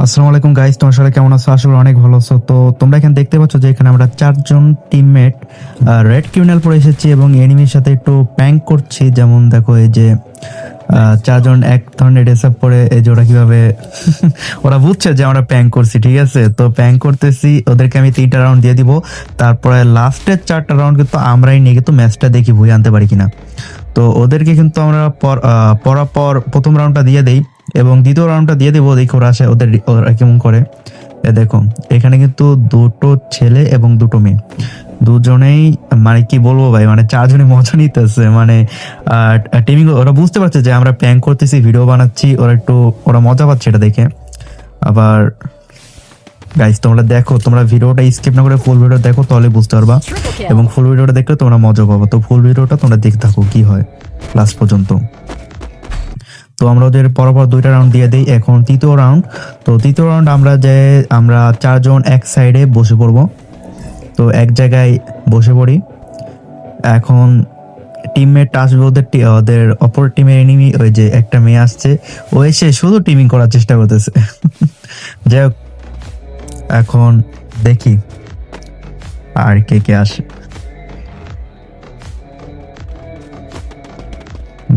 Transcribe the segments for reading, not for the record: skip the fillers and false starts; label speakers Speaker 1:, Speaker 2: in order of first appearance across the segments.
Speaker 1: আসসালামু আলাইকুম গাইস, তোমার সবাই কেমন আছো? আশা করি অনেক ভালো আছো। তো তোমরা এখানে দেখতে পাচ্ছ যে এখানে আমরা চারজন টিমমেট রেড ক্রিমিনাল পরে এসেছি এবং এনিমির সাথে একটু প্র্যাঙ্ক করছি। যেমন দেখো, এই যে চারজন এক ধরনের ড্রেস আপ পরে, এই যে ওরা কিভাবে ওরা বুঝছে যে আমরা প্র্যাঙ্ক করছি, ঠিক আছে? তো প্র্যাঙ্ক করতেছি, ওদেরকে আমি 3টা রাউন্ড দিয়ে দিব। তারপরে লাস্টের 4টা রাউন্ড কিন্তু আমরাই নিয়ে কিন্তু ম্যাচটা দেখি ভুয়ে আনতে পারি কিনা। তো ওদেরকে কিন্তু আমরা পরাপর প্রথম রাউন্ডটা দিয়ে দেই এবং দ্বিতীয় রাউন্ডটা দিয়ে দেবো, দেখি ওরা আসে ওরা কেমন করে। দেখো, এখানে কিন্তু দুটো ছেলে এবং দুটো মেয়ে, দুজনেই মানে কি বলবো ভাই, মানে চারজনই মজা নিতেছে। মানে টিমিং, ওরা বুঝতে পারছে যে আমরা প্র্যাঙ্ক করতেছি, ভিডিও বানাচ্ছি, ওরা মজা পাচ্ছে এটা দেখে। আবার গাইস, তোমরা দেখো, তোমরা ভিডিওটা স্কিপ না করে ফুল ভিডিও দেখো, তাহলে বুঝতে পারবা, এবং ফুল ভিডিওটা দেখলে তোমরা মজা পাবো। তো ফুল ভিডিওটা তোমরা দেখতে থাকো কি হয় লাস্ট পর্যন্ত। তো আমরা ওদের পরপর 2টা রাউন্ড দিয়ে দিই। এখন তৃতীয় রাউন্ড। তো তৃতীয় রাউন্ড আমরা চারজন এক সাইডে বসে পড়বো। তো এক জায়গায় বসে পড়ি। এখন টিমমেট আসবে, ওদের অপর টিমের এনিমি, ওই যে একটা মেয়ে আসছে, ও এসে শুধু টিমিং করার চেষ্টা করতেছে। যাই হোক, এখন দেখি আর কে কে আসে।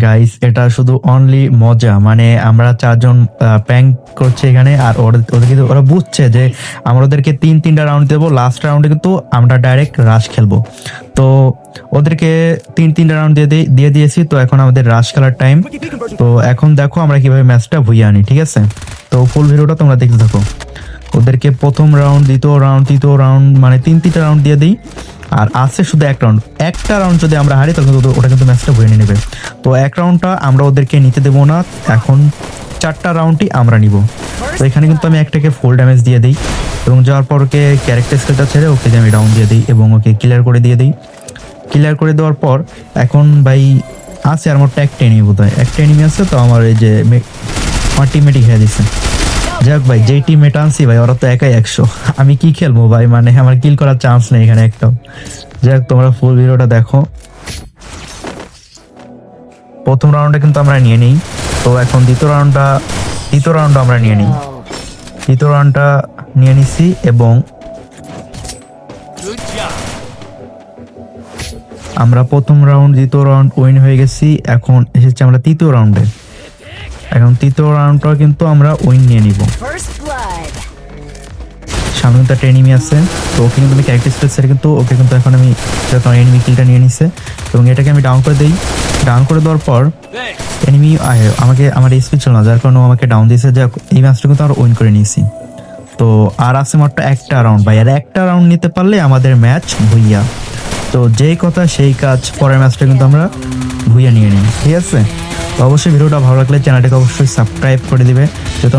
Speaker 1: গাইস, এটা শুধু অনলি মজা, মানে আমরা চারজন প্র্যাঙ্ক করছি এখানে, আর ওদের কিন্তু ওরা বুঝছে যে আমরা ওদেরকে তিনটা রাউন্ড দেবো। লাস্ট রাউন্ডে কিন্তু আমরা ডাইরেক্ট রাশ খেলবো। তো ওদেরকে তিনটা রাউন্ড দিয়ে দিয়েছি। তো এখন আমাদের রাশ খেলার টাইম। তো এখন দেখো আমরা কিভাবে ম্যাচটা ভুইয়ে আনি, ঠিক আছে? তো ফুল ভিডিওটা তোমরা দেখতে থাকো। ওদেরকে প্রথম রাউন্ড, দ্বিতীয় রাউন্ড, তৃতীয় রাউন্ড, মানে তিনটা রাউন্ড দিয়ে দিই। আর আছে শুধু একটা রাউন্ড যদি আমরা হারি, তাহলে ওটা কিন্তু ম্যাচটা ভুয়ে নিয়ে নেবে। তো এক রাউন্ডটা আমরা ওদেরকে নিতে দেবো না, এখন 4টা রাউন্ডই আমরা নিব। তো এখানে কিন্তু আমি একটাকে ফুল ড্যামেজ দিয়ে দিই এবং যাওয়ার পর ওকে ক্যারেক্টার স্কিলটা ছেড়ে ওকে আমি ডাউন দিয়ে দিই এবং ওকে ক্লিয়ার করে দিয়ে দিই। ক্লিয়ার করে দেওয়ার পর এখন ভাই আছে আর মোটটা একটা এনিমি, বোধ হয় একটা এনিমি আছে। তো আমার এই যে আমার টিমমেটই খেয়ে দিচ্ছে। যাক ভাই, যেই টিমমেট আনছি ভাই, ওরা তো একাই 100, আমি কি খেলবো ভাই, মানে আমার কিল করার চান্স নেই এখানে একটাও। যাক, তোমরা ফুল ভিডিওটা দেখো। প্রথম রাউন্ডে কিন্তু আমরা নিয়ে নিই। তো এখন দ্বিতীয় রাউন্ডটা আমরা নিয়ে নিই। দ্বিতীয় রাউন্ডটা নিয়ে নিছি এবং আমরা প্রথম রাউন্ড, দ্বিতীয় রাউন্ড উইন হয়ে গেছি। এখন এসেছি আমরা তৃতীয় রাউন্ডে। এখন তৃতীয় রাউন্ডটা কিন্তু আমরা উইন নিয়ে নিব। সামনে তো একটা এনিমি আছে, তো ওকে কিন্তু আমি ক্যারেক্টার স্পেস ছেড়ে কিন্তু ওকে কিন্তু এখন আমি এনিমি কিলটা নিয়ে নিছে এবং এটাকে আমি ডাউন করে দিই। ডাউন করে দেওয়ার পর এনিমি আমার স্পিড ছিল না, যার কারণে আমাকে ডাউন দিয়েছে। যে এই ম্যাচটা কিন্তু আমরা উইন করে নিয়েছি। তো আর আছে মাত্র একটা রাউন্ড ভাই, আর একটা রাউন্ড নিতে পারলে আমাদের ম্যাচ ভুইয়া। তো যেই কথা সেই কাজ, পরের ম্যাচটা কিন্তু আমরা ভুইয়া নিয়ে নিই, ঠিক আছে? তো অবশ্যই ভিডিওটা ভালো লাগলে চ্যানেলটাকে অবশ্যই সাবস্ক্রাইব করে দিবে, যাতে